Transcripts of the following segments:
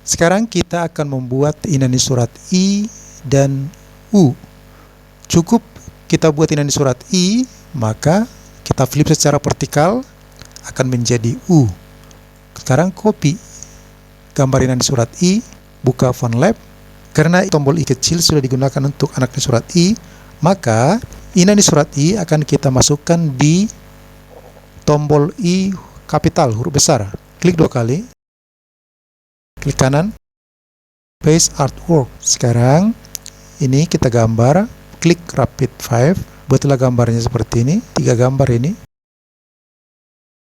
Sekarang kita akan membuat inani surat I dan U. Cukup kita buat inani surat I, maka kita flip secara vertikal akan menjadi U. Sekarang copy gambar inani surat I, buka font lab. Karena tombol I kecil sudah digunakan untuk anaknya surat I, maka inani surat I akan kita masukkan di tombol I kapital huruf besar. Klik 2 kali. Klik kanan, paste artwork. Sekarang ini kita gambar, klik rapid 5, buatlah gambarnya seperti ini, 3 gambar ini.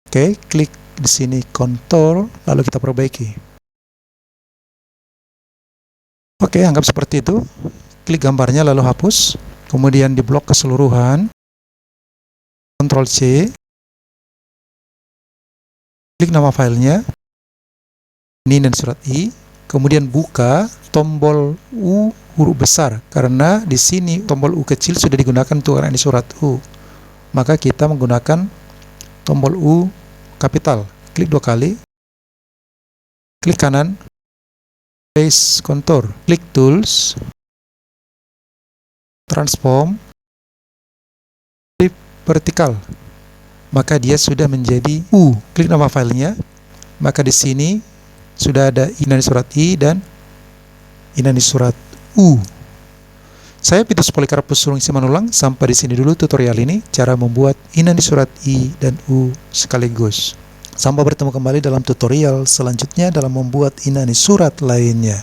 Oke, klik di sini contour, lalu kita perbaiki. Oke, anggap seperti itu. Klik gambarnya lalu hapus, kemudian di blok keseluruhan, Ctrl C, klik nama filenya, ini dan surat I, kemudian buka tombol U huruf besar, karena di sini tombol U kecil sudah digunakan untuk ini surat U, maka kita menggunakan tombol U kapital. Klik 2 kali, klik kanan, paste contour, klik tools, transform, flip vertikal, maka dia sudah menjadi U. Klik nama filenya, maka di sini sudah ada inani surat I dan inani surat U. Saya Vitus Polikarpus Sulung Simanulang. Sampai di sini dulu tutorial ini, cara membuat inani surat I dan U sekaligus. Sampai bertemu kembali dalam tutorial selanjutnya dalam membuat inani surat lainnya.